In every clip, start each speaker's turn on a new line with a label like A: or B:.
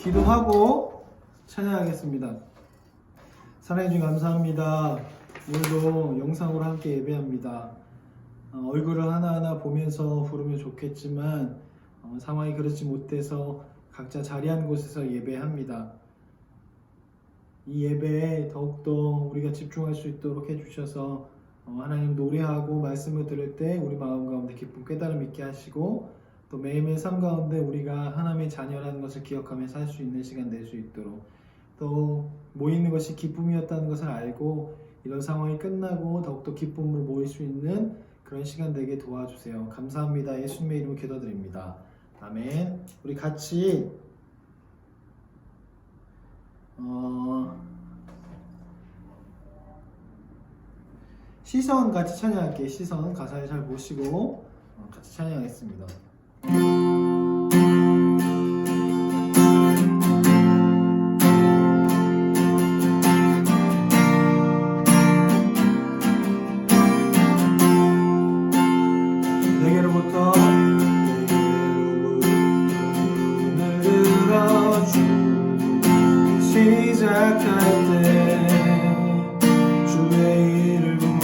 A: 기도하고 찬양하겠습니다. 사랑해주신 감사합니다. 오늘도 영상으로 함께 예배합니다. 얼굴을 하나하나 보면서 부르면 좋겠지만 상황이 그렇지 못해서 각자 자리한 곳에서 예배합니다. 이 예배에 더욱더 우리가 집중할 수 있도록 해주셔서 하나님 노래하고 말씀을 들을 때 우리 마음 가운데 기쁨 깨달음 있게 하시고 또 매일매일 삶 가운데 우리가 하나님의 자녀라는 것을 기억하며 살 수 있는 시간 낼 수 있도록 또 모이는 것이 기쁨이었다는 것을 알고 이런 상황이 끝나고 더욱더 기쁨으로 모일 수 있는 그런 시간 되게 도와주세요. 감사합니다. 예수님의 이름으로 기도드립니다. 아멘. 우리 같이 시선 같이 찬양할게요. 시선 가사를 잘 보시고 같이 찬양하겠습니다. 내게로부터 문을 들어주 시작할 때 주의 일을 모든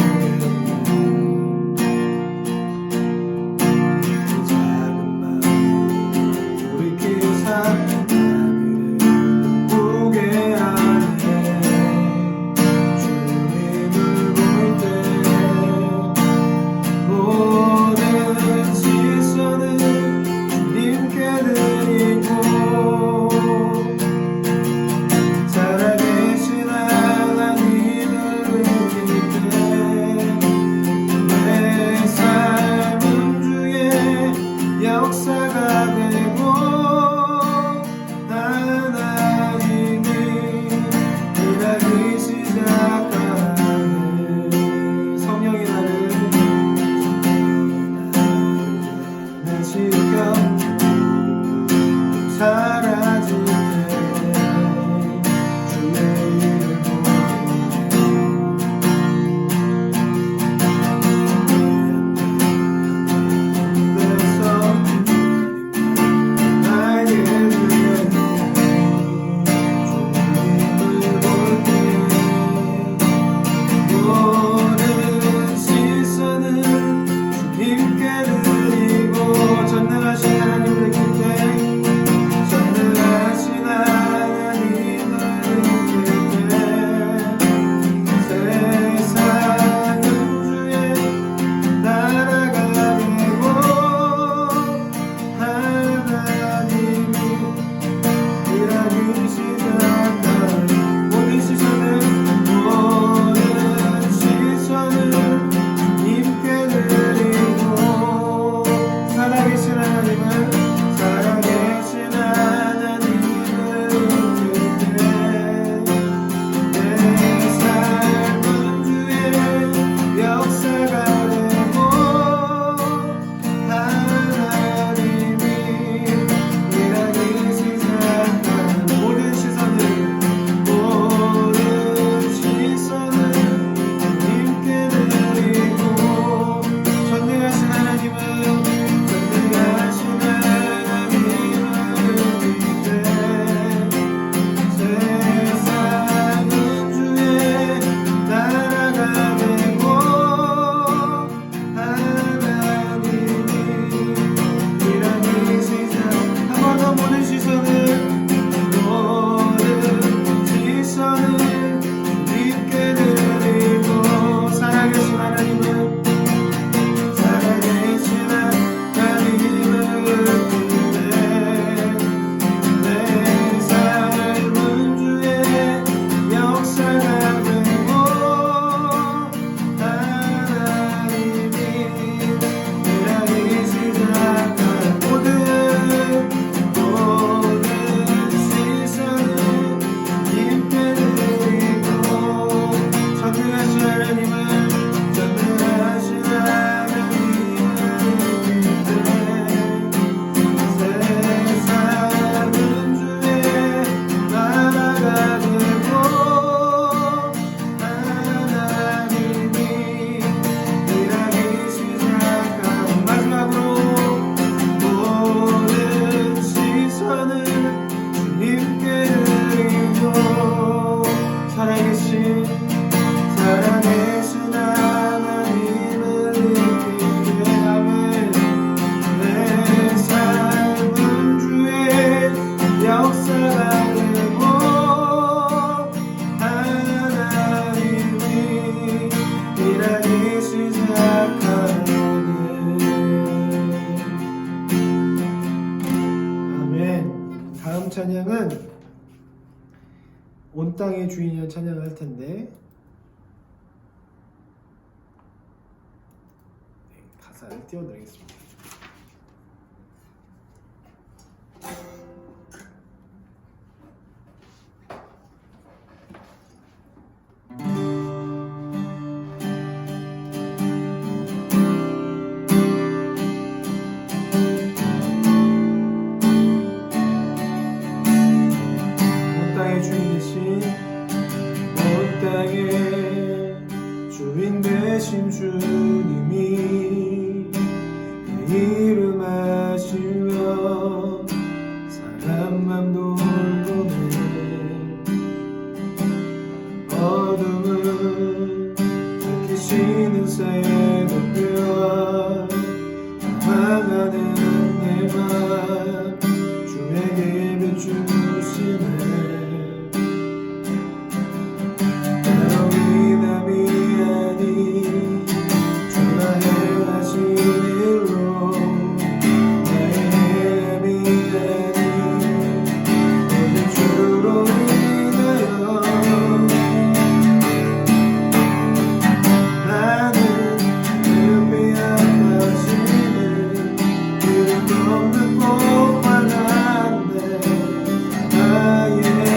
A: 찬양은 온 땅의 주인이란 찬양을 할 텐데 가사를 띄워드리겠습니다. 주인 되신 주님이 이름 하시며 사람 맘 돌보네. 어둠을 밝히시는 새벽별 향하는 내 맘 주에게 비추시네. 없는 복만 한데 나의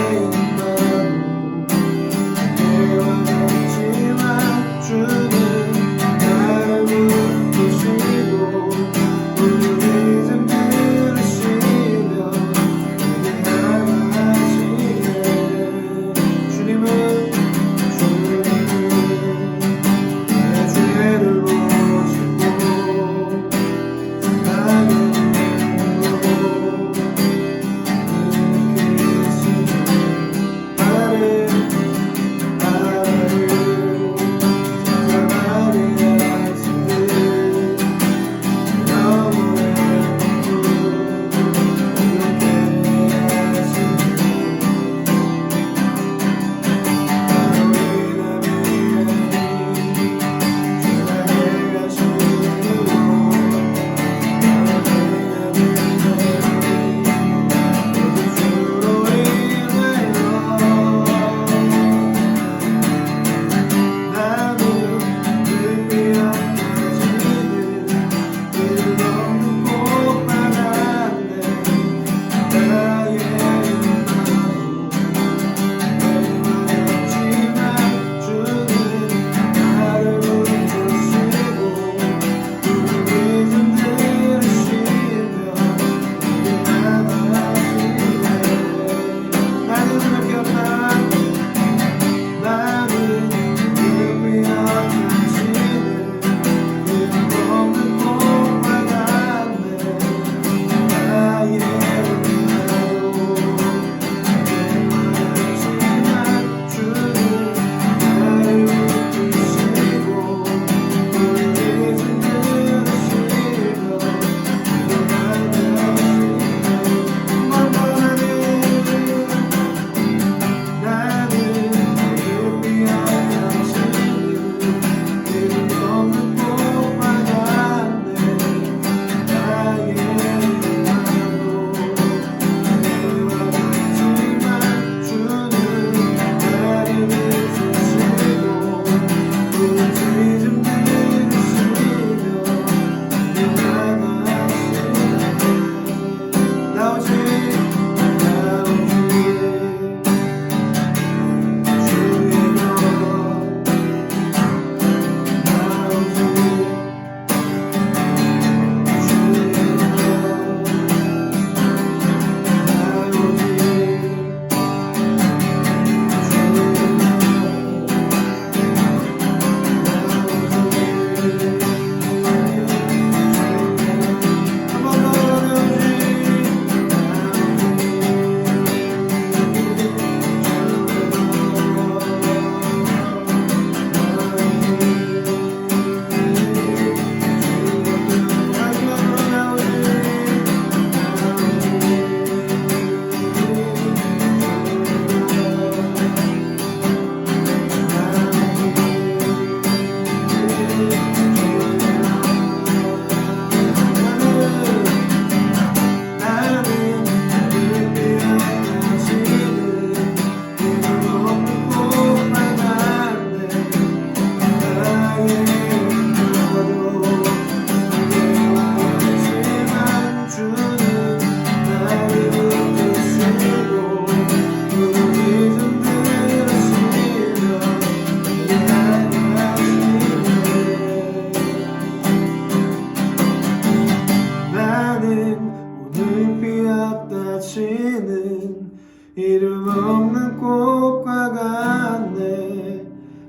A: 이름 없는 꽃과 같네.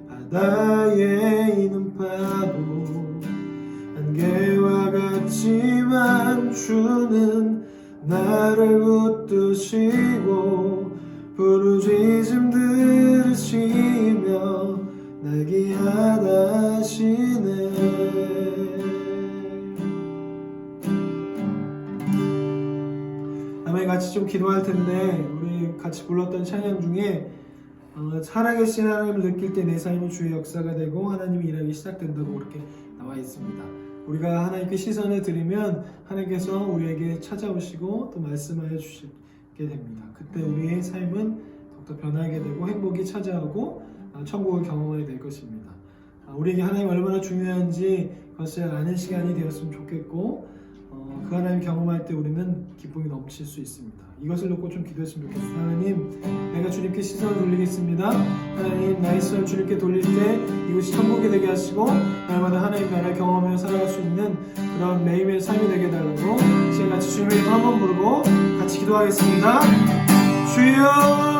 A: 바다에 있는 파도 안개와 같지만 주는 나를 붙드시고 부르짖음 들으시며 날 귀하다 하시네. 아멘. 같이 좀 기도할 텐데 우리 같이 불렀던 찬양 중에 살아계신 하나님을 느낄 때 내 삶이 주의 역사가 되고 하나님이 일하기 시작된다고 그렇게 나와 있습니다. 우리가 하나님께 시선을 드리면 하나님께서 우리에게 찾아오시고 또 말씀하여 주시게 됩니다. 그때 우리의 삶은 더욱더 변하게 되고 행복이 찾아오고 천국을 경험하게 될 것입니다. 우리에게 하나님이 얼마나 중요한지 그것을 아는 시간이 되었으면 좋겠고 그 하나님 경험할 때 우리는 기쁨이 넘칠 수 있습니다. 이것을 놓고 좀 기도했으면 좋겠습니다. 하나님, 내가 주님께 시선을 돌리겠습니다. 하나님, 나의 시선을 주님께 돌릴 때 이곳이 천국이 되게 하시고 날마다 하나님 나라를 경험하며 살아갈 수 있는 그런 매일매일 삶이 되게 해달라고 지금 같이 주님의 이름 한번 부르고 같이 기도하겠습니다. 주여!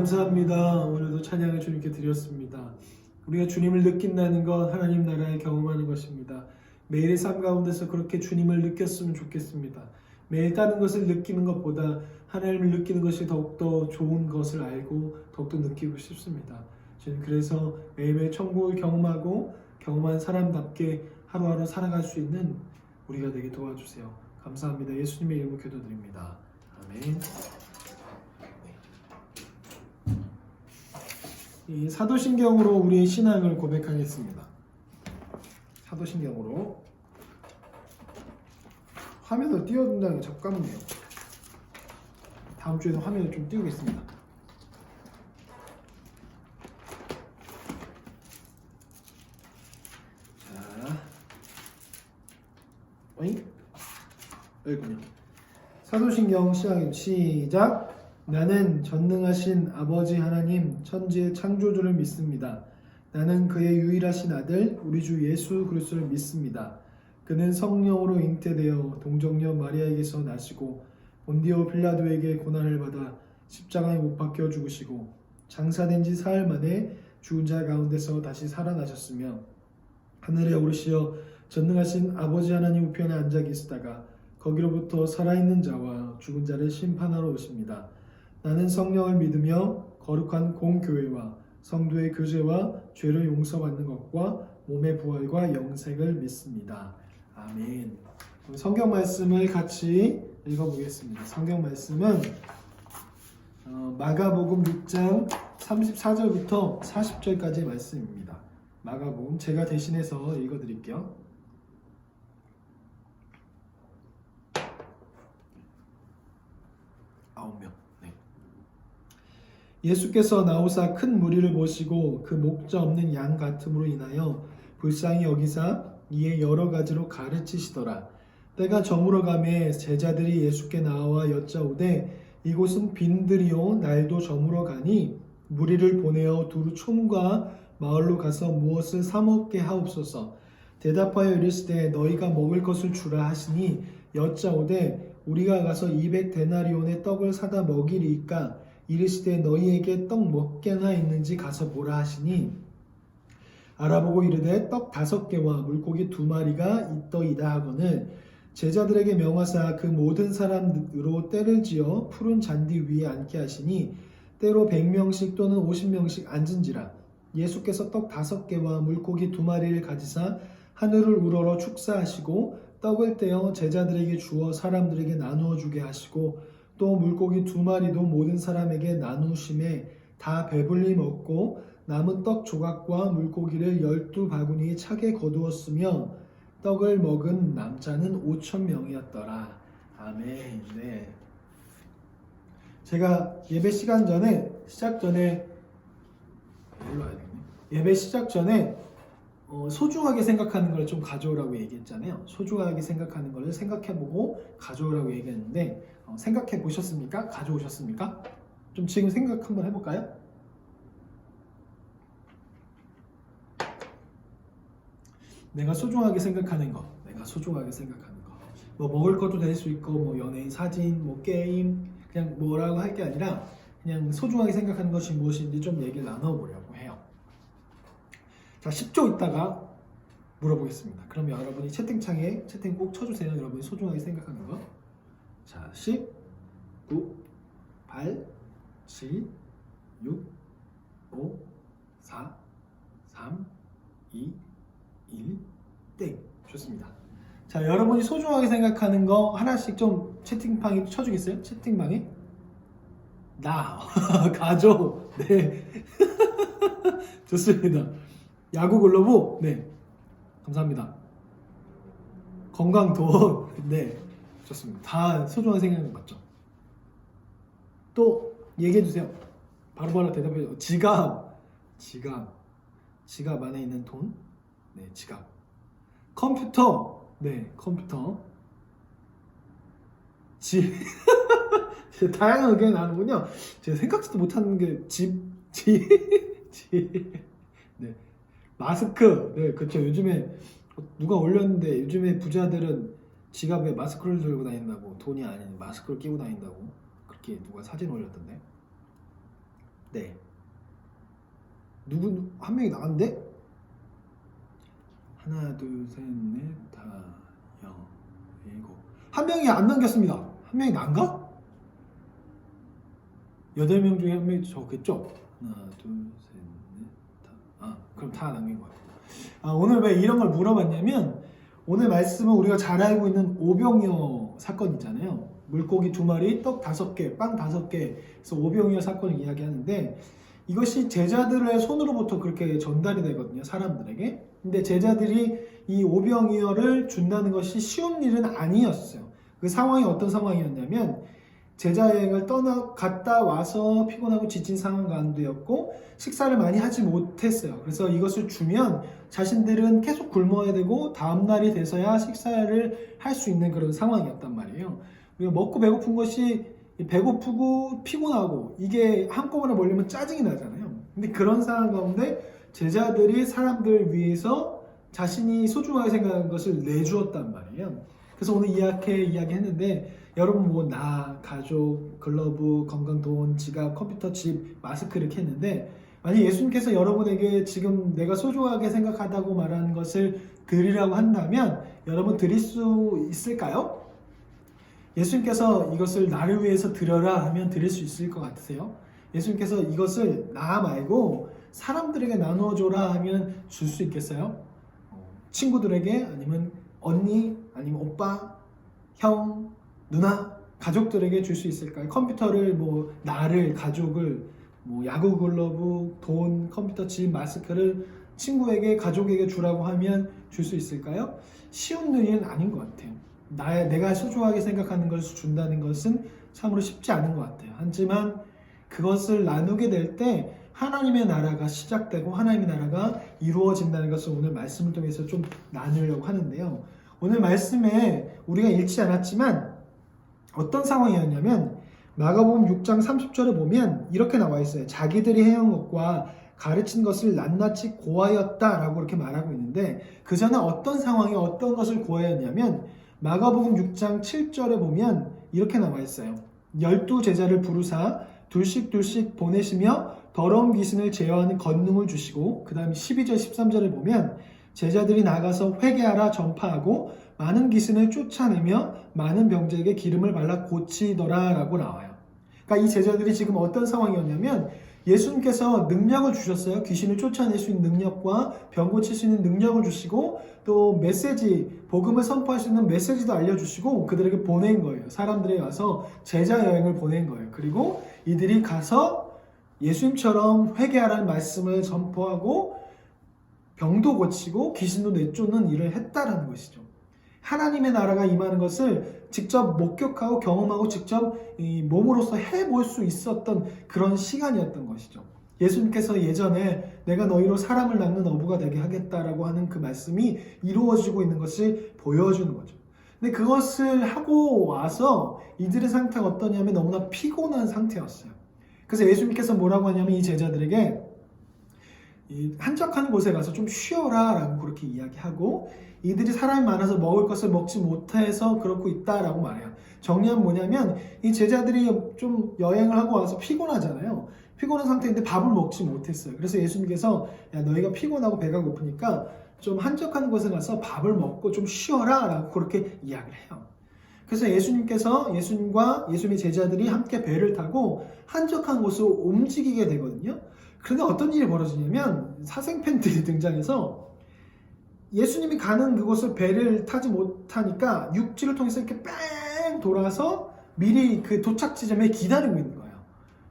A: 감사합니다. 오늘도 찬양을 주님께 드렸습니다. 우리가 주님을 느낀다는 것 하나님 나라에 경험하는 것입니다. 매일의 삶 가운데서 그렇게 주님을 느꼈으면 좋겠습니다. 매일 다른 것을 느끼는 것보다 하나님을 느끼는 것이 더욱더 좋은 것을 알고 더욱더 느끼고 싶습니다. 저는 그래서 매일매일 천국을 경험하고 경험한 사람답게 하루하루 살아갈 수 있는 우리가 되게 도와주세요. 감사합니다. 예수님의 이름으로 기도드립니다. 아멘. 이 사도신경으로 우리의 신앙을 고백하겠습니다. 사도신경으로 화면을 띄워둔다는 게 자꾸 까먹네요. 다음 주에는 화면을 좀 띄우겠습니다. 자, 여기군요. 사도신경 시작. 나는 전능하신 아버지 하나님 천지의 창조주를 믿습니다. 나는 그의 유일하신 아들 우리 주 예수 그리스도를 믿습니다. 그는 성령으로 잉태되어 동정녀 마리아에게서 나시고 본디오 빌라도에게 고난을 받아 십자가에 못 박혀 죽으시고 장사된 지 사흘 만에 죽은 자 가운데서 다시 살아나셨으며 하늘에 오르시어 전능하신 아버지 하나님 우편에 앉아 계시다가 거기로부터 살아있는 자와 죽은 자를 심판하러 오십니다. 나는 성령을 믿으며 거룩한 공교회와 성도의 교제와 죄를 용서받는 것과 몸의 부활과 영생을 믿습니다. 아멘. 성경 말씀을 같이 읽어보겠습니다. 성경 말씀은 마가복음 6장 34절부터 40절까지의 말씀입니다. 마가복음 제가 대신해서 읽어드릴게요. 네. 예수께서 나오사 큰 무리를 보시고 그 목자 없는 양 같음으로 인하여 불쌍히 여기사 이에 여러 가지로 가르치시더라. 때가 저물어 가매 제자들이 예수께 나와 여짜오되 이곳은 빈들이요 날도 저물어 가니 무리를 보내어 두루 촌과 마을로 가서 무엇을 사 먹게 하옵소서. 대답하여 이르시되 너희가 먹을 것을 주라 하시니 여짜오되 우리가 가서 200데나리온의 떡을 사다 먹이리이까. 이르시되 너희에게 떡 몇 개나 있는지 가서 보라 하시니 알아보고 이르되 떡 5개와 물고기 2마리가 있더이다 하거늘 제자들에게 명하사 그 모든 사람으로 때를 지어 푸른 잔디 위에 앉게 하시니 때로 100명씩 또는 50명씩 앉은지라. 예수께서 떡 5개와 물고기 2마리를 가지사 하늘을 우러러 축사하시고 떡을 떼어 제자들에게 주어 사람들에게 나누어 주게 하시고 또 물고기 2마리도 모든 사람에게 나누심에 다 배불리 먹고 남은 떡 조각과 물고기를 12바구니에 차게 거두었으며 떡을 먹은 남자는 5,000명이었더라. 아멘. 네. 제가 예배 시작 전에 소중하게 생각하는 걸 좀 가져오라고 얘기했잖아요. 소중하게 생각하는 걸 생각해보고 가져오라고 얘기했는데 생각해 보셨습니까? 가져오셨습니까? 좀 지금 생각 한번 해볼까요? 내가 소중하게 생각하는 거, 뭐 먹을 것도 될 수 있고, 뭐 연예인 사진, 뭐 게임, 그냥 뭐라고 할 게 아니라 그냥 소중하게 생각하는 것이 무엇인지 좀 얘기를 나눠보려고 해요. 자, 10초 있다가 물어보겠습니다. 그러면 여러분이 채팅창에 채팅 꼭 쳐주세요. 여러분이 소중하게 생각하는 거. 자, 10, 9, 8, 7, 6, 5, 4, 3, 2, 1, 땡. 좋습니다. 자, 여러분이 소중하게 생각하는 거 하나씩 좀 채팅방에 쳐주겠어요? 채팅방에? 나, 가족, 네. 좋습니다. 야구 글러브, 네. 감사합니다. 건강 돈, 네. 좋습니다. 다 소중하게 생각하는 거 맞죠? 또 얘기해주세요. 바로바로 대답해요. 지갑 안에 있는 돈, 네, 지갑. 컴퓨터, 네, 컴퓨터. 다양한 의견이 나누군요. 제가 생각지도 못하는 게 네, 마스크, 네, 그렇죠. 요즘에 누가 올렸는데 요즘에 부자들은 지갑에 마스크를 들고 다닌다고, 돈이 아닌 마스크를 끼고 다닌다고 그렇게 누가 사진 올렸던데. 네. 누구 한 명이 나갔는데? 하나, 둘, 셋, 넷, 다, 여, 일곱. 한 명이 안 남겼습니다. 한 명이 난가? 8명 중에 한 명이 저겠죠? 하나, 둘, 셋, 넷, 다. 그럼 다 남긴 것 같아요. 오늘 왜 이런 걸 물어봤냐면, 오늘 말씀은 우리가 잘 알고 있는 오병이어 사건 있잖아요. 물고기 2마리, 떡 5개, 빵 5개, 그래서 오병이어 사건을 이야기하는데, 이것이 제자들의 손으로부터 그렇게 전달이 되거든요, 사람들에게. 근데 제자들이 이 오병이어를 준다는 것이 쉬운 일은 아니었어요. 그 상황이 어떤 상황이었냐면 제자 여행을 갔다 와서 피곤하고 지친 상황 가운데였고 식사를 많이 하지 못했어요. 그래서 이것을 주면 자신들은 계속 굶어야 되고 다음날이 돼서야 식사를 할 수 있는 그런 상황이었단 말이에요. 우리가 먹고 배고픈 것이 배고프고 피곤하고 이게 한꺼번에 몰리면 짜증이 나잖아요. 근데 그런 상황 가운데 제자들이 사람들 위해서 자신이 소중하게 생각한 것을 내주었단 말이에요. 그래서 오늘 이야기했는데 여러분 뭐 나, 가족, 글러브, 건강, 돈, 지갑, 컴퓨터, 집, 마스크 이렇게 했는데 만약 예수님께서 여러분에게 지금 내가 소중하게 생각하다고 말하는 것을 드리라고 한다면 여러분 드릴 수 있을까요? 예수님께서 이것을 나를 위해서 드려라 하면 드릴 수 있을 것 같으세요? 예수님께서 이것을 나 말고 사람들에게 나누어줘라 하면 줄 수 있겠어요? 친구들에게 아니면 언니 아니면 오빠 형, 누나, 가족들에게 줄 수 있을까요? 컴퓨터를, 나를, 가족을, 야구 글러브, 돈, 컴퓨터, 집, 마스크를 친구에게, 가족에게 주라고 하면 줄 수 있을까요? 쉬운 일은 아닌 것 같아요. 내가 소중하게 생각하는 것을 준다는 것은 참으로 쉽지 않은 것 같아요. 하지만 그것을 나누게 될 때 하나님의 나라가 시작되고 하나님의 나라가 이루어진다는 것을 오늘 말씀을 통해서 좀 나누려고 하는데요. 오늘 말씀에 우리가 읽지 않았지만 어떤 상황이었냐면 마가복음 6장 30절에 보면 이렇게 나와 있어요. 자기들이 해온 것과 가르친 것을 낱낱이 고하였다라고 이렇게 말하고 있는데 그 전에 어떤 상황에 어떤 것을 고하였냐면 마가복음 6장 7절에 보면 이렇게 나와 있어요. 12 제자를 부르사 둘씩 보내시며 더러운 귀신을 제어하는 권능을 주시고 그 다음 12절 13절에 보면 제자들이 나가서 회개하라 전파하고 많은 귀신을 쫓아내며 많은 병자에게 기름을 발라 고치더라 라고 나와요. 그러니까 이 제자들이 지금 어떤 상황이었냐면 예수님께서 능력을 주셨어요. 귀신을 쫓아낼 수 있는 능력과 병 고칠 수 있는 능력을 주시고 또 메시지, 복음을 선포할 수 있는 메시지도 알려주시고 그들에게 보낸 거예요. 사람들이 와서 제자 여행을 보낸 거예요. 그리고 이들이 가서 예수님처럼 회개하라는 말씀을 전포하고 병도 고치고 귀신도 내쫓는 일을 했다라는 것이죠. 하나님의 나라가 임하는 것을 직접 목격하고 경험하고 직접 몸으로서 해볼 수 있었던 그런 시간이었던 것이죠. 예수님께서 예전에 내가 너희로 사람을 낳는 어부가 되게 하겠다라고 하는 그 말씀이 이루어지고 있는 것을 보여주는 거죠. 근데 그것을 하고 와서 이들의 상태가 어떠냐면 너무나 피곤한 상태였어요. 그래서 예수님께서 뭐라고 하냐면 이 제자들에게 한적한 곳에 가서 좀 쉬어라 라고 그렇게 이야기하고 이들이 사람이 많아서 먹을 것을 먹지 못해서 그렇고 있다라고 말해요. 정리하면 뭐냐면 이 제자들이 좀 여행을 하고 와서 피곤하잖아요. 피곤한 상태인데 밥을 먹지 못했어요. 그래서 예수님께서 야 너희가 피곤하고 배가 고프니까 좀 한적한 곳에 가서 밥을 먹고 좀 쉬어라 라고 그렇게 이야기를 해요. 그래서 예수님과 예수님의 제자들이 함께 배를 타고 한적한 곳으로 움직이게 되거든요. 그런데 어떤 일이 벌어지냐면 사생팬들이 등장해서 예수님이 가는 그곳을 배를 타지 못하니까 육지를 통해서 이렇게 뺑 돌아서 미리 그 도착 지점에 기다리고 있는 거예요.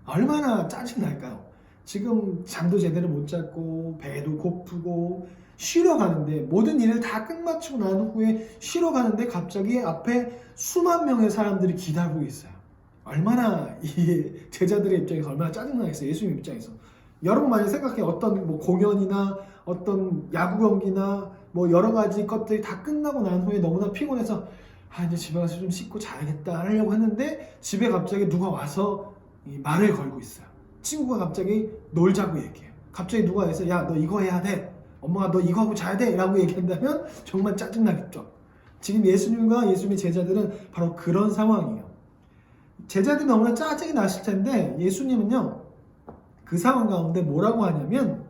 A: 얼마나 짜증날까요? 지금 잠도 제대로 못 잤고 배도 고프고 쉬러 가는데 모든 일을 다 끝마치고 난 후에 쉬러 가는데 갑자기 앞에 수만 명의 사람들이 기다리고 있어요. 얼마나 이 제자들의 입장에서 얼마나 짜증나겠어요. 예수님 입장에서. 여러분 많이 생각해 어떤 공연이나 어떤 야구 경기나 여러 가지 것들이 다 끝나고 난 후에 너무나 피곤해서 이제 집에 가서 좀 씻고 자야겠다 하려고 했는데 집에 갑자기 누가 와서 말을 걸고 있어요. 친구가 갑자기 놀자고 얘기해요. 갑자기 누가 해서 야 너 이거 해야 돼. 엄마가 너 이거 하고 자야 돼 라고 얘기한다면 정말 짜증나겠죠. 지금 예수님과 예수님의 제자들은 바로 그런 상황이에요. 제자들이 너무나 짜증이 나실 텐데 예수님은요 그 상황 가운데 뭐라고 하냐면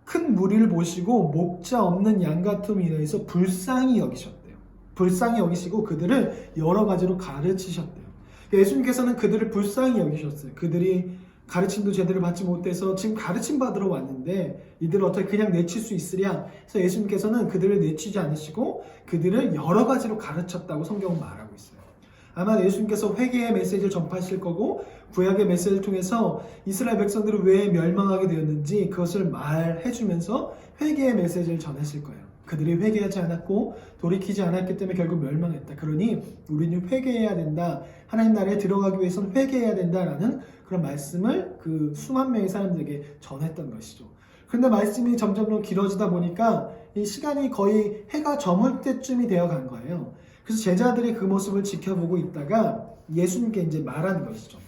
A: 큰 무리를 보시고 목자 없는 양 같음에 인해서 불쌍히 여기셨대요. 불쌍히 여기시고 그들을 여러 가지로 가르치셨대요. 예수님께서는 그들을 불쌍히 여기셨어요. 그들이 가르침도 제대로 받지 못해서 지금 가르침 받으러 왔는데 이들을 어떻게 그냥 내칠 수 있으랴. 그래서 예수님께서는 그들을 내치지 않으시고 그들을 여러 가지로 가르쳤다고 성경은 말하고 있어요. 아마 예수님께서 회개의 메시지를 전파하실 거고 구약의 메시지를 통해서 이스라엘 백성들이 왜 멸망하게 되었는지 그것을 말해주면서 회개의 메시지를 전하실 거예요. 그들이 회개하지 않았고 돌이키지 않았기 때문에 결국 멸망했다. 그러니 우리는 회개해야 된다. 하나님 나라에 들어가기 위해서는 회개해야 된다라는 그런 말씀을 그 수만 명의 사람들에게 전했던 것이죠. 그런데 말씀이 점점 길어지다 보니까 이 시간이 거의 해가 저물 때쯤이 되어 간 거예요. 그래서 제자들이 그 모습을 지켜보고 있다가 예수님께 이제 말하는 것이죠.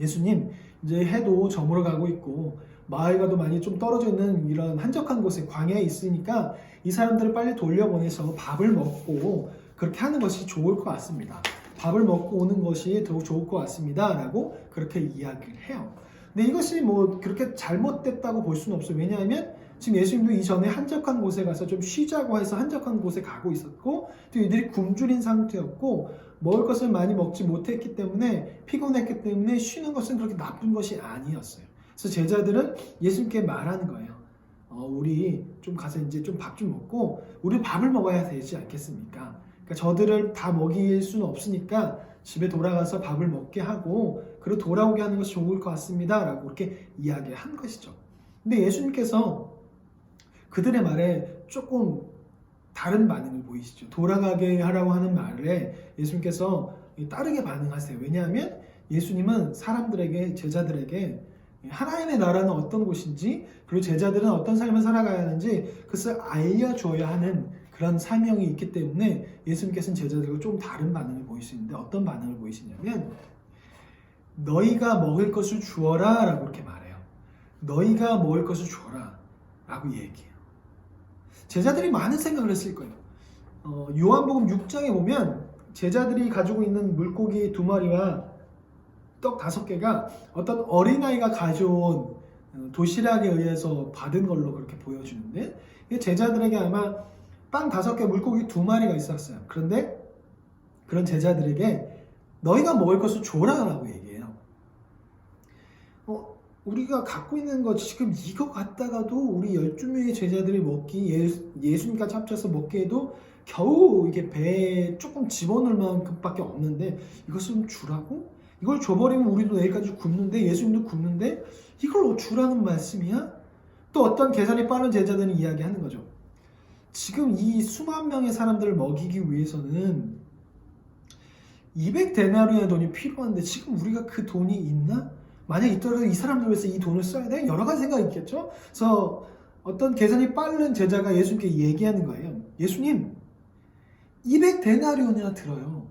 A: 예수님, 이제 해도 저물어 가고 있고 마을과도 많이 좀 떨어져 있는 이런 한적한 곳에 광야에 있으니까 이 사람들을 빨리 돌려보내서 밥을 먹고 그렇게 하는 것이 좋을 것 같습니다. 밥을 먹고 오는 것이 더 좋을 것 같습니다. 라고 그렇게 이야기를 해요. 근데 이것이 그렇게 잘못됐다고 볼 수는 없어요. 왜냐하면 지금 예수님도 이전에 한적한 곳에 가서 좀 쉬자고 해서 한적한 곳에 가고 있었고 또 이들이 굶주린 상태였고 먹을 것을 많이 먹지 못했기 때문에 피곤했기 때문에 쉬는 것은 그렇게 나쁜 것이 아니었어요. 그래서 제자들은 예수님께 말하는 거예요. 우리 좀 가서 이제 좀 밥 좀 먹고 우리 밥을 먹어야 되지 않겠습니까? 그러니까 저들을 다 먹일 수는 없으니까 집에 돌아가서 밥을 먹게 하고 그리고 돌아오게 하는 것이 좋을 것 같습니다 라고 그렇게 이야기한 것이죠. 근데 예수님께서 그들의 말에 조금 다른 반응을 보이시죠. 돌아가게 하라고 하는 말에 예수님께서 따르게 반응하세요. 왜냐하면 예수님은 사람들에게, 제자들에게 하나님의 나라는 어떤 곳인지, 그리고 제자들은 어떤 삶을 살아가야 하는지 그것을 알려줘야 하는 그런 사명이 있기 때문에 예수님께서는 제자들과 좀 다른 반응을 보이시는데, 어떤 반응을 보이시냐면 너희가 먹을 것을 주어라 라고 그렇게 말해요. 너희가 먹을 것을 주어라 라고 얘기해요. 제자들이 많은 생각을 했을 거예요. 요한복음 6장에 보면 제자들이 가지고 있는 물고기 2마리와 떡 5개가 어떤 어린아이가 가져온 도시락에 의해서 받은 걸로 그렇게 보여주는데, 제자들에게 아마 빵 5개, 물고기 2마리가 있었어요. 그런데 그런 제자들에게 너희가 먹을 것을 줘라 라고 얘기해요. 우리가 갖고 있는 것 지금 이거 갖다가도 우리 12명의 제자들이 먹기, 예수님까지 합쳐서 먹기에도 겨우 이게 배에 조금 집어넣을 만큼밖에 없는데 이것을 주라고? 이걸 줘버리면 우리도 내일까지 굶는데, 예수님도 굶는데 이걸 주라는 말씀이야? 또 어떤 계산이 빠른 제자들은 이야기하는 거죠. 지금 이 수만 명의 사람들을 먹이기 위해서는 200데나리온의 돈이 필요한데 지금 우리가 그 돈이 있나? 만약 있더라도 이 사람들 위해서 이 돈을 써야 돼? 여러 가지 생각이 있겠죠? 그래서 어떤 계산이 빠른 제자가 예수님께 얘기하는 거예요. 예수님, 200데나리온이나 들어요.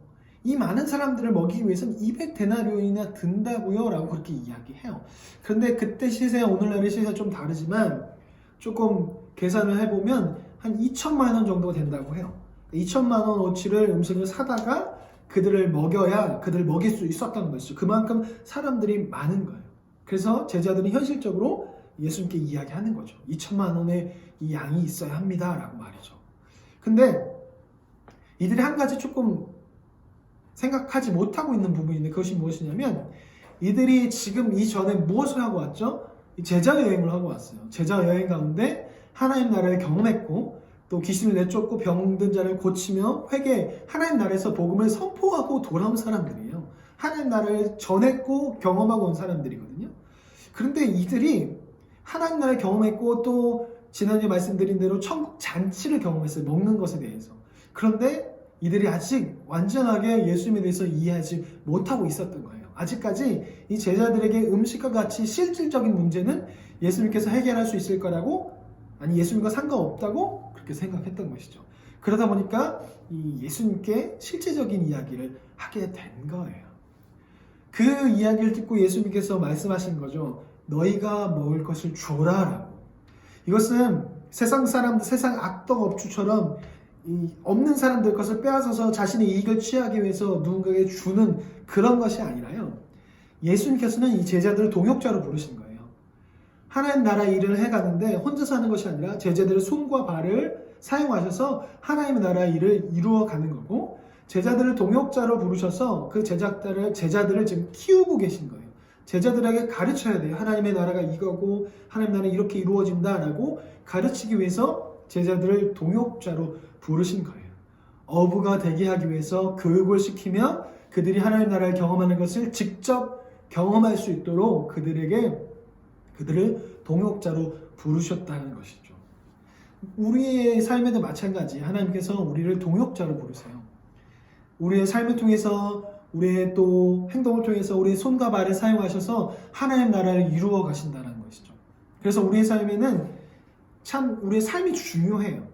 A: 이 많은 사람들을 먹이기 위해서는 200데나리온이나 든다고요? 라고 그렇게 이야기해요. 그런데 그때 시세와 오늘날의 시세가 좀 다르지만 조금 계산을 해보면 한 2천만 원 정도가 된다고 해요. 2천만 원어치를 음식을 사다가 그들을 먹여야 그들을 먹일 수 있었던 것이죠. 그만큼 사람들이 많은 거예요. 그래서 제자들이 현실적으로 예수님께 이야기하는 거죠. 2천만 원의 이 양이 있어야 합니다 라고 말이죠. 근데 이들이 한 가지 조금 생각하지 못하고 있는 부분인데, 그것이 무엇이냐면 이들이 지금 이전에 무엇을 하고 왔죠? 제자 여행을 하고 왔어요. 제자 여행 가운데 하나님 나라를 경험했고, 또 귀신을 내쫓고 병든 자를 고치며 하나님 나라에서 복음을 선포하고 돌아온 사람들이에요. 하나님 나라를 전했고 경험하고 온 사람들이거든요. 그런데 이들이 하나님 나라를 경험했고 또 지난주에 말씀드린 대로 천국 잔치를 경험했어요. 먹는 것에 대해서. 그런데 이들이 아직 완전하게 예수님에 대해서 이해하지 못하고 있었던 거예요. 아직까지 이 제자들에게 음식과 같이 실질적인 문제는 예수님께서 해결할 수 있을 거라고, 아니 예수님과 상관없다고 그렇게 생각했던 것이죠. 그러다 보니까 이 예수님께 실제적인 이야기를 하게 된 거예요. 그 이야기를 듣고 예수님께서 말씀하신 거죠. 너희가 먹을 것을 주라라고. 이것은 세상 사람들, 세상 악덕업주처럼 없는 사람들 것을 빼앗아서 자신의 이익을 취하기 위해서 누군가에게 주는 그런 것이 아니라요. 예수님께서는 이 제자들을 동역자로 부르신 거예요. 하나님 나라 일을 해가는데 혼자서 하는 것이 아니라 제자들의 손과 발을 사용하셔서 하나님의 나라 일을 이루어가는 거고, 제자들을 동역자로 부르셔서 그 제자들을 지금 키우고 계신 거예요. 제자들에게 가르쳐야 돼요. 하나님의 나라가 이거고 하나님의 나라는 이렇게 이루어진다라고 가르치기 위해서 제자들을 동역자로 부르신 거예요. 어부가 되게 하기 위해서 교육을 시키며 그들이 하나님의 나라를 경험하는 것을 직접 경험할 수 있도록 그들을 동역자로 부르셨다는 것이죠. 우리의 삶에도 마찬가지, 하나님께서 우리를 동역자로 부르세요. 우리의 삶을 통해서, 우리의 또 행동을 통해서 우리의 손과 발을 사용하셔서 하나님 나라를 이루어 가신다는 것이죠. 그래서 우리의 삶에는 참 우리의 삶이 중요해요.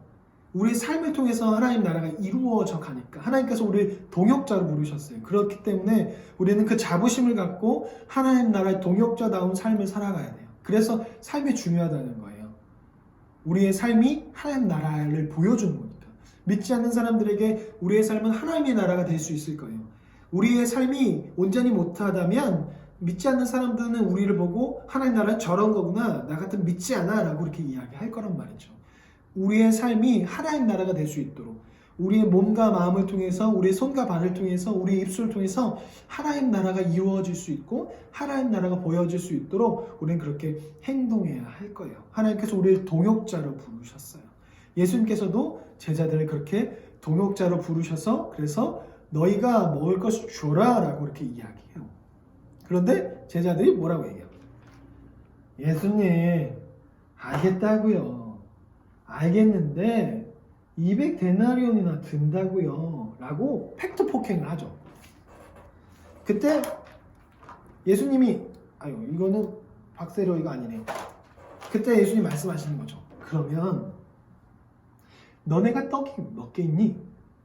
A: 우리의 삶을 통해서 하나님 나라가 이루어져 가니까 하나님께서 우리를 동역자로 부르셨어요. 그렇기 때문에 우리는 그 자부심을 갖고 하나님 나라의 동역자다운 삶을 살아가야 돼요. 그래서 삶이 중요하다는 거예요. 우리의 삶이 하나님 나라를 보여주는 거니까. 믿지 않는 사람들에게 우리의 삶은 하나님의 나라가 될 수 있을 거예요. 우리의 삶이 온전히 못하다면 믿지 않는 사람들은 우리를 보고 하나님 나라는 저런 거구나, 나 같은 믿지 않아 라고 이렇게 이야기할 거란 말이죠. 우리의 삶이 하나님 나라가 될 수 있도록 우리의 몸과 마음을 통해서, 우리의 손과 발을 통해서, 우리의 입술을 통해서 하나님 나라가 이루어질 수 있고 하나님 나라가 보여질 수 있도록 우리는 그렇게 행동해야 할 거예요. 하나님께서 우리를 동역자로 부르셨어요. 예수님께서도 제자들을 그렇게 동역자로 부르셔서 그래서 너희가 먹을 것을 주라 라고 이렇게 이야기해요. 그런데 제자들이 뭐라고 얘기해요? 예수님 알겠다고요. 알겠는데 200데나리온이나 든다고요 라고 팩트 폭행을 하죠. 그때 예수님이 아유 이거는 박세려 이거 아니네요. 그때 예수님 말씀하시는 거죠. 그러면 너네가 떡이 몇 개 있니?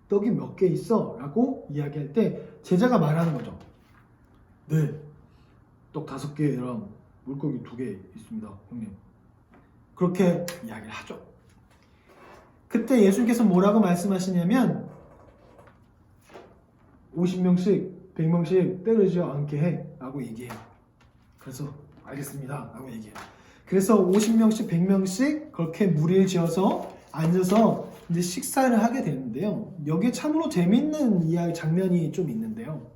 A: 떡이 몇 개 있어? 라고 이야기할 때 제자가 말하는 거죠. 네, 떡 5개랑 물고기 2개 있습니다, 형님. 그렇게 이야기를 하죠. 그때 예수님께서 뭐라고 말씀하시냐면 50명씩 100명씩 때리지 않게 해 라고 얘기해요. 그래서 알겠습니다 라고 얘기해요. 그래서 50명씩 100명씩 그렇게 무리를 지어서 앉아서 이제 식사를 하게 되는데요. 여기에 참으로 재밌는 이야기 장면이 좀 있는데요.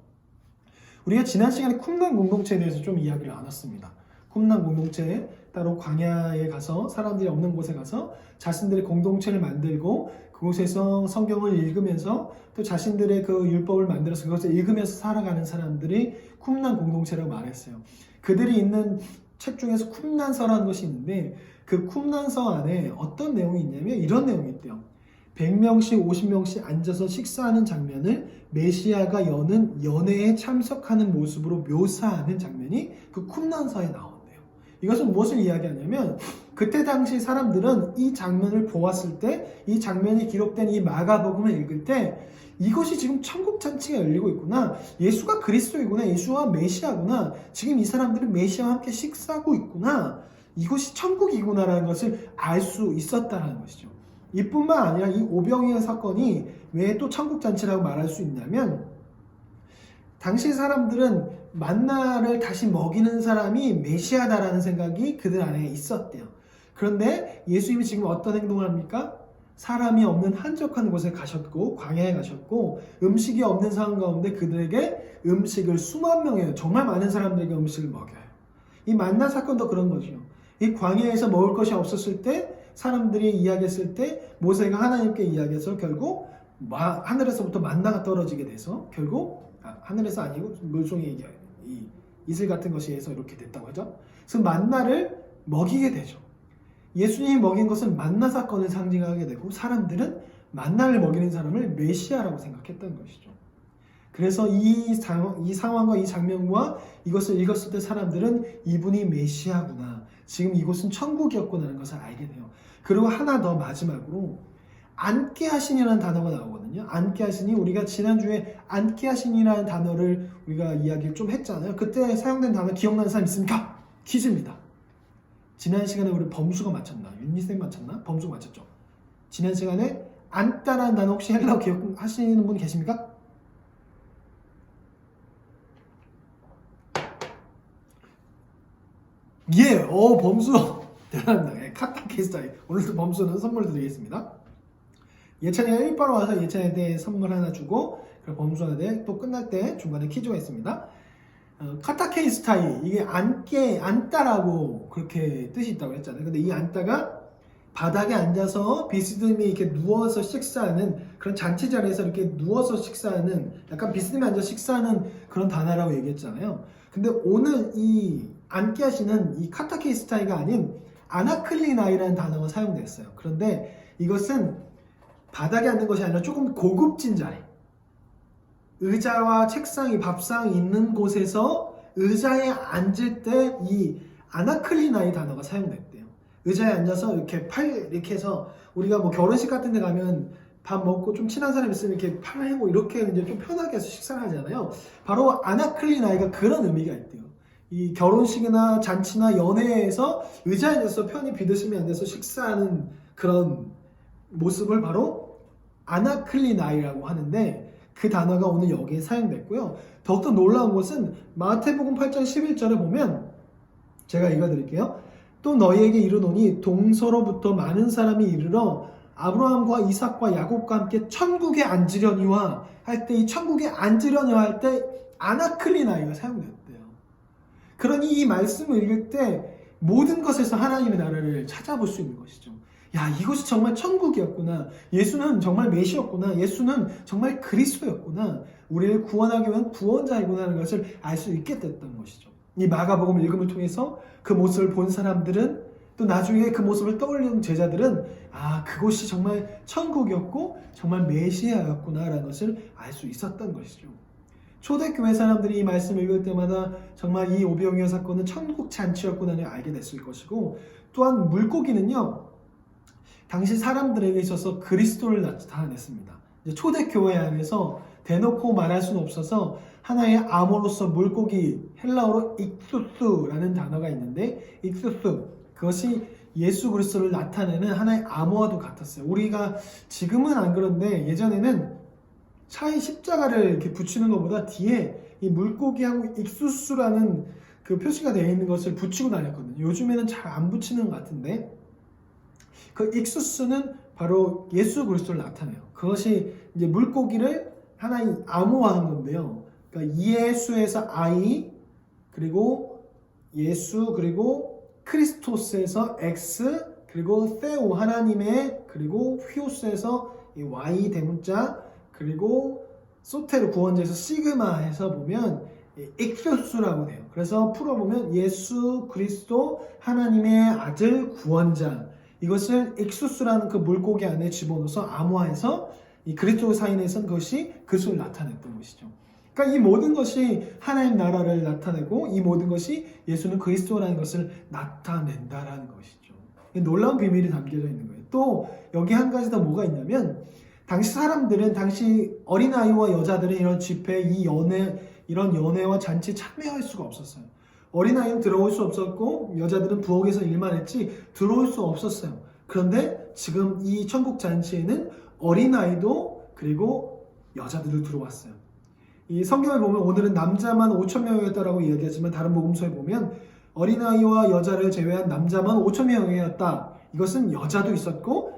A: 우리가 지난 시간에 쿰란 공동체에 대해서 좀 이야기를 나눴습니다. 쿰란 공동체 따로 광야에 가서 사람들이 없는 곳에 가서 자신들의 공동체를 만들고 그곳에서 성경을 읽으면서 또 자신들의 그 율법을 만들어서 그것을 읽으면서 살아가는 사람들이 쿰란 공동체라고 말했어요. 그들이 있는 책 중에서 쿰란서라는 것이 있는데 그 쿰란서 안에 어떤 내용이 있냐면 이런 내용이 있대요. 100명씩 50명씩 앉아서 식사하는 장면을 메시아가 여는 연회에 참석하는 모습으로 묘사하는 장면이 그 쿰란서에 나온대요. 이것은 무엇을 이야기하냐면 그때 당시 사람들은 이 장면을 보았을 때 이 장면이 기록된 이 마가복음을 읽을 때 이것이 지금 천국 잔치가 열리고 있구나. 예수가 그리스도이구나. 예수가 메시아구나. 지금 이 사람들은 메시아와 함께 식사하고 있구나. 이것이 천국이구나라는 것을 알 수 있었다는 것이죠. 이뿐만 아니라 이 오병이어 사건이 왜 또 천국 잔치라고 말할 수 있냐면 당시 사람들은 만나를 다시 먹이는 사람이 메시아다라는 생각이 그들 안에 있었대요. 그런데 예수님이 지금 어떤 행동을 합니까? 사람이 없는 한적한 곳에 가셨고 광야에 가셨고 음식이 없는 상황 가운데 그들에게 음식을 수만 명의 정말 많은 사람들에게 음식을 먹여요. 이 만나 사건도 그런 거죠. 이 광야에서 먹을 것이 없었을 때 사람들이 이야기했을 때 모세가 하나님께 이야기해서 결국 하늘에서부터 만나가 떨어지게 돼서 결국 하늘에서 아니고 물속에 이 이슬 같은 것이 해서 이렇게 됐다고 하죠. 그래서 만나를 먹이게 되죠. 예수님이 먹인 것은 만나 사건을 상징하게 되고 사람들은 만나를 먹이는 사람을 메시아라고 생각했던 것이죠. 그래서 이 상황과 이 장면과 이것을 읽었을 때 사람들은 이분이 메시아구나. 지금 이곳은 천국이었구나라는 것을 알게 돼요. 그리고 하나 더 마지막으로 앉게 하시니라는 단어가 나오거든요. 앉게 하시니 우리가 지난주에 앉게 하시니라는 단어를 우리가 이야기를 좀 했잖아요. 그때 사용된 단어 기억나는 사람 있습니까? 퀴즈입니다. 지난 시간에 우리 범수가 맞췄나? 윤리쌤 맞췄나? 범수가 맞췄죠. 지난 시간에 앉다라는 단어 혹시 헬라어 기억하시는 분 계십니까? 예, 범수 대단합니다. 카타케스타이 오늘도 범수는 선물 드리겠습니다. 예찬이가 1바로 와서 예찬이한테 선물 하나 주고 그리고 범수한테 또 끝날 때 중간에 퀴즈가 있습니다. 카타케이스타이 이게 앉다라고 그렇게 뜻이 있다고 했잖아요. 근데 이 앉다가 바닥에 앉아서 비스듬히 이렇게 누워서 식사하는 그런 잔치 자리에서 이렇게 누워서 식사하는 약간 비스듬히 앉아서 식사하는 그런 단어라고 얘기했잖아요. 근데 오늘 이 앉게 하시는 이 카타케이스타이가 아닌 아나클리나이라는 단어가 사용됐어요. 그런데 이것은 바닥에 앉는 것이 아니라 조금 고급진 자리, 의자와 책상이 밥상이 있는 곳에서 의자에 앉을 때 이 아나클리나이 단어가 사용됐대요. 의자에 앉아서 이렇게 팔 이렇게 해서 우리가 뭐 결혼식 같은 데 가면 밥 먹고 좀 친한 사람 있으면 이렇게 팔 해고 이렇게 이제 좀 편하게 해서 식사를 하잖아요. 바로 아나클리나이가 그런 의미가 있대요. 이 결혼식이나 잔치나 연회에서 의자에 앉아서 편히 비드심이 앉아서 식사하는 그런 모습을 바로 아나클리나이라고 하는데 그 단어가 오늘 여기에 사용됐고요. 더욱더 놀라운 것은 마태복음 8장 11절에 보면 제가 읽어드릴게요. 또 너희에게 이르노니 동서로부터 많은 사람이 이르러 아브라함과 이삭과 야곱과 함께 천국에 앉으려니와 할 때 이 천국에 앉으려니와 할 때 아나클리나이가 사용됐대요. 그러니 이 말씀을 읽을 때 모든 것에서 하나님의 나라를 찾아볼 수 있는 것이죠. 야, 이것이 정말 천국이었구나. 예수는 정말 메시였구나. 예수는 정말 그리스도였구나. 우리를 구원하기 위한 구원자이구나 하는 것을 알 수 있게 됐던 것이죠. 이 마가복음 읽음을 통해서 그 모습을 본 사람들은, 또 나중에 그 모습을 떠올리는 제자들은 그곳이 정말 천국이었고 정말 메시아였구나 라는 것을 알 수 있었던 것이죠. 초대교회 사람들이 이 말씀을 읽을 때마다 정말 이 오병이어 사건은 천국 잔치였구나를 알게 됐을 것이고, 또한 물고기는요, 당시 사람들에게 있어서 그리스도를 나타냈습니다. 초대교회 안에서 대놓고 말할 수는 없어서 하나의 암호로서 물고기, 헬라어로 익수스라는 단어가 있는데, 익수스, 그것이 예수 그리스도를 나타내는 하나의 암호와도 같았어요. 우리가 지금은 안 그런데 예전에는 차에 십자가를 이렇게 붙이는 것보다 뒤에 이 물고기하고 익수스라는 그 표시가 되어 있는 것을 붙이고 다녔거든요. 요즘에는 잘 안 붙이는 것 같은데, 그 익수스는 바로 예수 그리스도를 나타내요. 그것이 이제 물고기를 하나의 암호화한 건데요. 그러니까 예수에서 I, 그리고 예수, 그리고 크리스토스에서 X, 그리고 세오 하나님의, 그리고 휘오스에서 이 Y 대문자, 그리고 소테르 구원자에서 시그마 해서 보면 익수스라고 돼요. 그래서 풀어보면 예수 그리스도 하나님의 아들 구원자, 이것을 익수스라는 그 물고기 안에 집어넣어서 암호화해서 이 그리스도 사인에서는 그것이 그리스도를 나타냈던 것이죠. 그러니까 이 모든 것이 하나님 나라를 나타내고, 이 모든 것이 예수는 그리스도라는 것을 나타낸다라는 것이죠. 놀라운 비밀이 담겨져 있는 거예요. 또 여기 한 가지 더 뭐가 있냐면, 당시 사람들은, 당시 어린아이와 여자들은 이런 집회, 이런 연회와 잔치에 참여할 수가 없었어요. 어린아이는 들어올 수 없었고 여자들은 부엌에서 일만 했지 들어올 수 없었어요. 그런데 지금 이 천국 잔치에는 어린아이도 그리고 여자들도 들어왔어요. 이 성경을 보면 오늘은 남자만 5,000명이었다라고 이야기하지만 다른 복음서에 보면 어린아이와 여자를 제외한 남자만 5,000명이었다. 이것은 여자도 있었고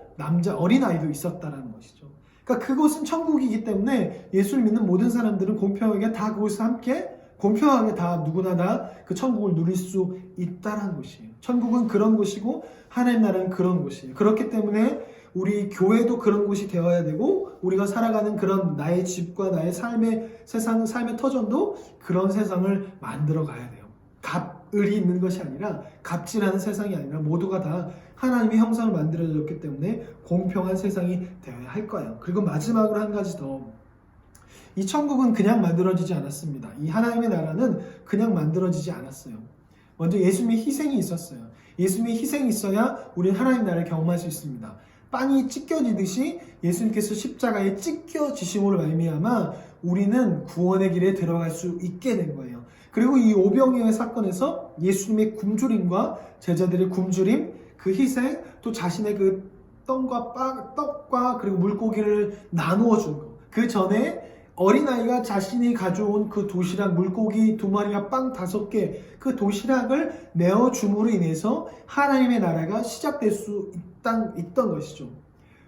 A: 어린아이도 있었다라는 것이죠. 그러니까 그곳은 천국이기 때문에 예수를 믿는 모든 사람들은 공평하게 다 그곳에서 함께 공평하게 다 누구나 다 그 천국을 누릴 수 있다는 것이에요. 천국은 그런 곳이고 하나님 나라는 그런 곳이에요. 그렇기 때문에 우리 교회도 그런 곳이 되어야 되고, 우리가 살아가는 그런 나의 집과 나의 삶의 터전도 그런 세상을 만들어 가야 돼요. 갑을이 있는 것이 아니라, 갑질하는 세상이 아니라 모두가 다 하나님의 형상을 만들어졌기 때문에 공평한 세상이 되어야 할 거예요. 그리고 마지막으로 한 가지 더, 이 천국은 그냥 만들어지지 않았습니다. 이 하나님의 나라는 그냥 만들어지지 않았어요. 먼저 예수님의 희생이 있었어요. 예수님의 희생이 있어야 우리는 하나님 나라를 경험할 수 있습니다. 빵이 찢겨지듯이 예수님께서 십자가에 찢겨지심으로 말미암아 우리는 구원의 길에 들어갈 수 있게 된 거예요. 그리고 이 오병이어의 사건에서 예수님의 굶주림과 제자들의 굶주림, 그 희생, 또 자신의 그 떡과 그리고 물고기를 나누어 준 거. 그 전에 어린아이가 자신이 가져온 그 도시락, 물고기 2마리와 빵 5개, 그 도시락을 내어줌으로 인해서 하나님의 나라가 시작될 수 있던 것이죠.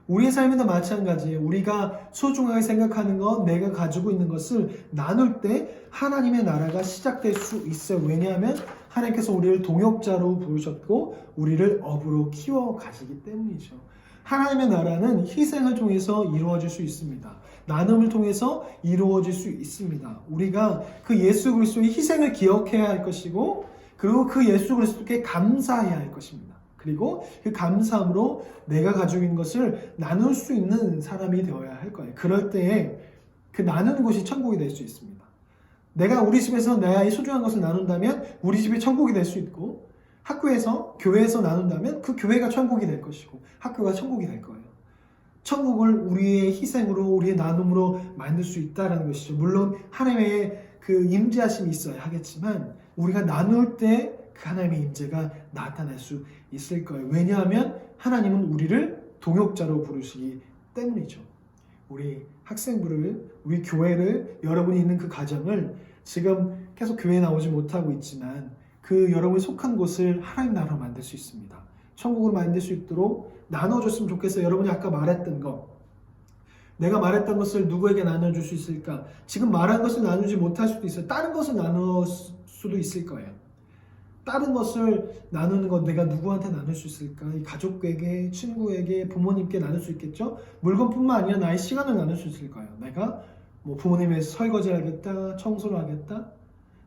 A: 우리의 삶에도 마찬가지예요. 우리가 소중하게 생각하는 것, 내가 가지고 있는 것을 나눌 때 하나님의 나라가 시작될 수 있어요. 왜냐하면 하나님께서 우리를 동역자로 부르셨고 우리를 업으로 키워 가시기 때문이죠. 하나님의 나라는 희생을 통해서 이루어질 수 있습니다. 나눔을 통해서 이루어질 수 있습니다. 우리가 그 예수 그리스도의 희생을 기억해야 할 것이고, 그리고 그 예수 그리스도께 감사해야 할 것입니다. 그리고 그 감사함으로 내가 가지고 있는 것을 나눌 수 있는 사람이 되어야 할 거예요. 그럴 때에 그 나누는 곳이 천국이 될 수 있습니다. 내가 우리 집에서 나의 소중한 것을 나눈다면 우리 집이 천국이 될 수 있고, 학교에서, 교회에서 나눈다면 그 교회가 천국이 될 것이고 학교가 천국이 될 거예요. 천국을 우리의 희생으로, 우리의 나눔으로 만들 수 있다는 것이죠. 물론 하나님의 그 임재하심이 있어야 하겠지만 우리가 나눌 때 그 하나님의 임재가 나타날 수 있을 거예요. 왜냐하면 하나님은 우리를 동역자로 부르시기 때문이죠. 우리 학생부를, 우리 교회를, 여러분이 있는 그 가정을 지금 계속 교회에 나오지 못하고 있지만 그 여러분이 속한 곳을 하나님 나라로 만들 수 있습니다. 천국으로 만들 수 있도록 나눠줬으면 좋겠어요. 여러분이 아까 말했던 거, 내가 말했던 것을 누구에게 나눠줄 수 있을까? 지금 말한 것을 나누지 못할 수도 있어요. 다른 것을 나눌 수도 있을 거예요. 다른 것을 나누는 것 내가 누구한테 나눌 수 있을까? 이 가족에게, 친구에게, 부모님께 나눌 수 있겠죠? 물건뿐만 아니라 나의 시간을 나눌 수 있을까요? 내가 뭐 부모님의 설거지를 하겠다, 청소를 하겠다.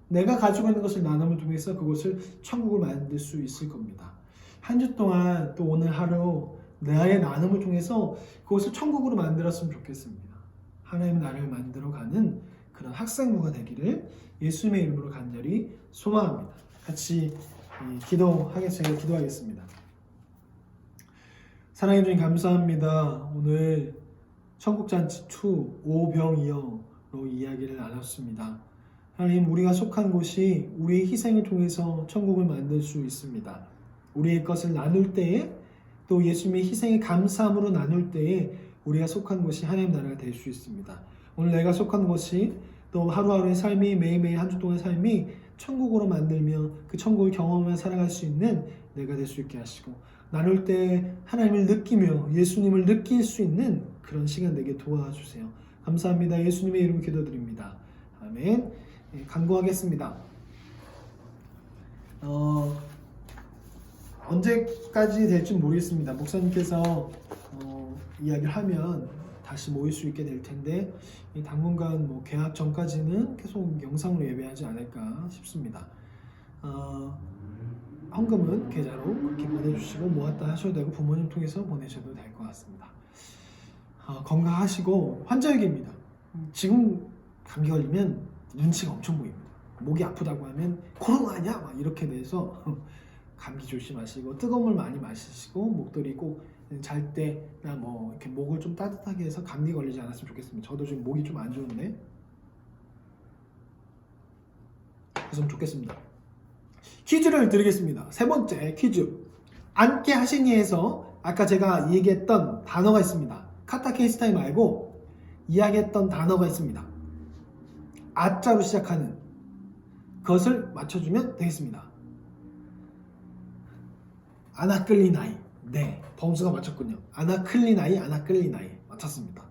A: 내가 가지고 있는 것을 나눔을 통해서 그것을 천국을 만들 수 있을 겁니다. 한 주 동안 또 오늘 하루 나의 나눔을 통해서 그것을 천국으로 만들었으면 좋겠습니다. 하나님 나라를 만들어가는 그런 학생부가 되기를 예수님의 이름으로 간절히 소망합니다. 같이 제가 기도하겠습니다. 사랑해 주님 감사합니다. 오늘 천국잔치 2 오병이어로 이야기를 나눴습니다. 하나님, 우리가 속한 곳이 우리의 희생을 통해서 천국을 만들 수 있습니다. 우리의 것을 나눌 때에 또 예수님의 희생에 감사함으로 나눌 때에 우리가 속한 곳이 하나님 나라가 될 수 있습니다. 오늘 내가 속한 곳이 또 하루하루의 삶이 매일매일 한 주 동안의 삶이 천국으로 만들며 그 천국을 경험하며 살아갈 수 있는 내가 될 수 있게 하시고 나눌 때 하나님을 느끼며 예수님을 느낄 수 있는 그런 시간 되게 도와주세요. 감사합니다. 예수님의 이름으로 기도드립니다. 아멘. 간구하겠습니다. 언제까지 될지 모르겠습니다. 목사님께서 이야기를 하면 다시 모일 수 있게 될 텐데 당분간 뭐 개학 전까지는 계속 영상으로 예배하지 않을까 싶습니다. 헌금은 계좌로 그렇게 보내주시고 모았다 하셔도 되고 부모님 통해서 보내셔도 될 것 같습니다. 건강하시고 환절기입니다. 지금 감기 걸리면 눈치가 엄청 보입니다. 목이 아프다고 하면 코로나냐? 막 이렇게 돼서 감기 조심하시고 뜨거운 물 많이 마시고 목도리 꼭 잘 때나 뭐 이렇게 목을 좀 따뜻하게 해서 감기 걸리지 않았으면 좋겠습니다. 저도 지금 목이 좀 안 좋은데 그랬으면 좋겠습니다. 퀴즈를 드리겠습니다. 세 번째 퀴즈. 앉게 하시니에서 아까 제가 얘기했던 단어가 있습니다. 카타케이스타이 말고 이야기했던 단어가 있습니다. 아자로 시작하는 그것을 맞춰주면 되겠습니다. 아나클리나이. 네, 범수가 맞췄군요. 아나클리나이 맞췄습니다.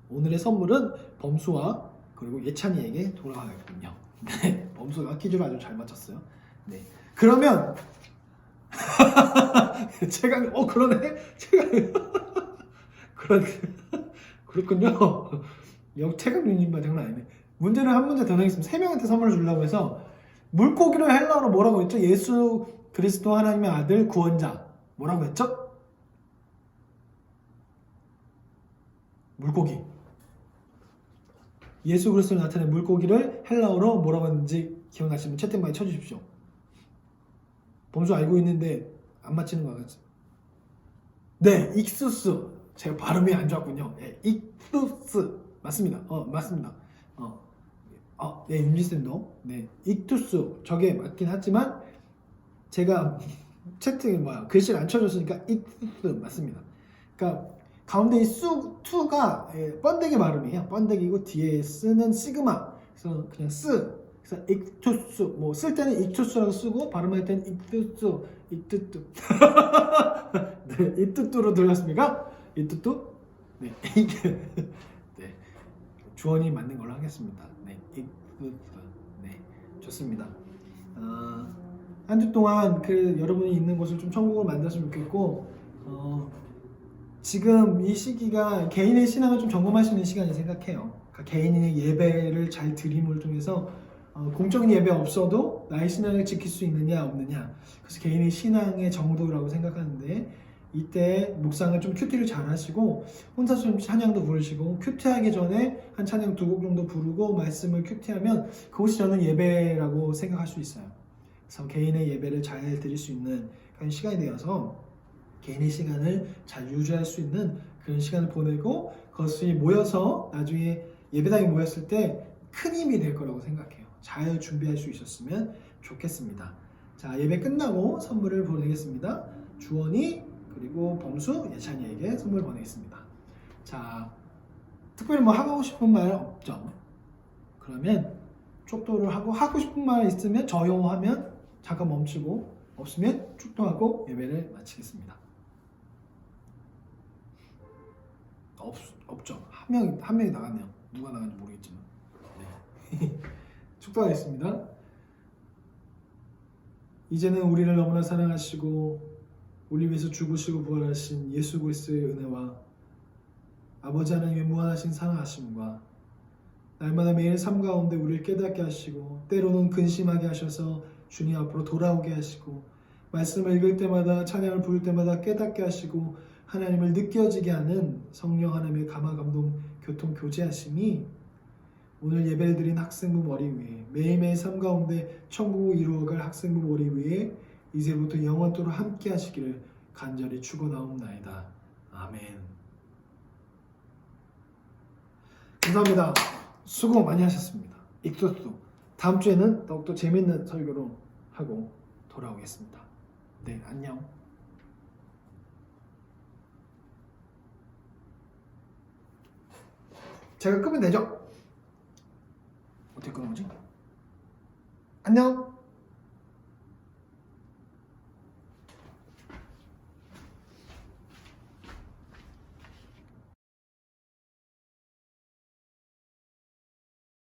A: 오늘의 선물은 범수와 그리고 예찬이에게 돌아가겠군요. 네, 범수가 퀴즈를 아주 잘 맞췄어요. 네, 그러면 최강이 그러네. 최강이 그렇군요. 최강님만 장난 아니네. 문제는 한 문제 더 내겠습니다. 3명한테 선물을 주려고 해서 물고기를 헬라어로 뭐라고 했죠? 예수 그리스도 하나님의 아들 구원자 뭐라고 했죠? 물고기. 예수 그리스도를 나타낸 물고기를 헬라어로 뭐라고 했는지 기억나시면 채팅방에 쳐주십시오. 범수 알고 있는데 안 맞히는 거 같아요. 네, 익수스. 제가 발음이 안 좋았군요. 네, 익투스 맞습니다. 맞습니다. 네, 윤지쌤도 네, 익투스 저게 맞긴 하지만 제가 채팅에 글씨를 안 쳐줬으니까 익투스 맞습니다. 그러니까 가운데 이 투가 번데기 발음이에요. 번데기고 뒤에 쓰는 시그마. 그래서 그냥 그래서 익투스 쓸 때는 익투스라고 쓰고 발음할 때는 익투뚜. 네, 익투뚜로 들렸습니까? 익투뚜? 네, 네, 주어니 맞는 걸로 하겠습니다. 네, 익투뚜. 네, 좋습니다. 한 주 동안 여러분이 있는 곳을 좀 천국을 만들었으면 좋겠고 지금 이 시기가 개인의 신앙을 좀 점검할 수 있는 시간이 생각해요. 그러니까 개인의 예배를 잘 드림을 통해서 공적인 예배 없어도 나의 신앙을 지킬 수 있느냐 없느냐 그래서 개인의 신앙의 정도라고 생각하는데 이때 묵상을 좀 큐티를 잘 하시고 혼자 좀 찬양도 부르시고 큐티하기 전에 한 찬양 2곡 정도 부르고 말씀을 큐티하면 그것이 저는 예배라고 생각할 수 있어요. 그래서 개인의 예배를 잘 드릴 수 있는 그런 시간이 되어서 개인의 시간을 잘 유지할 수 있는 그런 시간을 보내고 그것이 모여서 나중에 예배당에 모였을 때 큰 힘이 될 거라고 생각해요. 잘 준비할 수 있었으면 좋겠습니다. 자, 예배 끝나고 선물을 보내겠습니다. 주원이 그리고 범수, 예찬이에게 선물 보내겠습니다. 자, 특별히 하고 싶은 말 없죠? 그러면 축도를 하고 싶은 말 있으면 저용하면 잠깐 멈추고 없으면 축도하고 예배를 마치겠습니다. 없죠. 한 명이 나갔네요. 누가 나갔는지 모르겠지만. 네. 축도하겠습니다. 이제는 우리를 너무나 사랑하시고 우리 위해서 죽으시고 부활하신 예수 그리스도의 은혜와 아버지 하나님의 무한하신 사랑하심과 날마다 매일 삶 가운데 우리를 깨닫게 하시고 때로는 근심하게 하셔서 주님 앞으로 돌아오게 하시고 말씀을 읽을 때마다 찬양을 부를 때마다 깨닫게 하시고 하나님을 느껴지게 하는 성령 하나님의 감화 감동 교통 교제하심이 오늘 예배를 드린 학생부 머리 위에 매일매일 삶 가운데 천국을 이루어갈 학생부 머리 위에 이제부터 영원토록 함께 하시기를 간절히 축원하옵나이다. 아멘. 감사합니다. 수고 많이 하셨습니다. 익소스 다음 주에는 더욱더 재밌는 설교로 하고 돌아오겠습니다. 네, 안녕. 제가 끄면 되죠? 어떻게 끄는 거지? 안녕.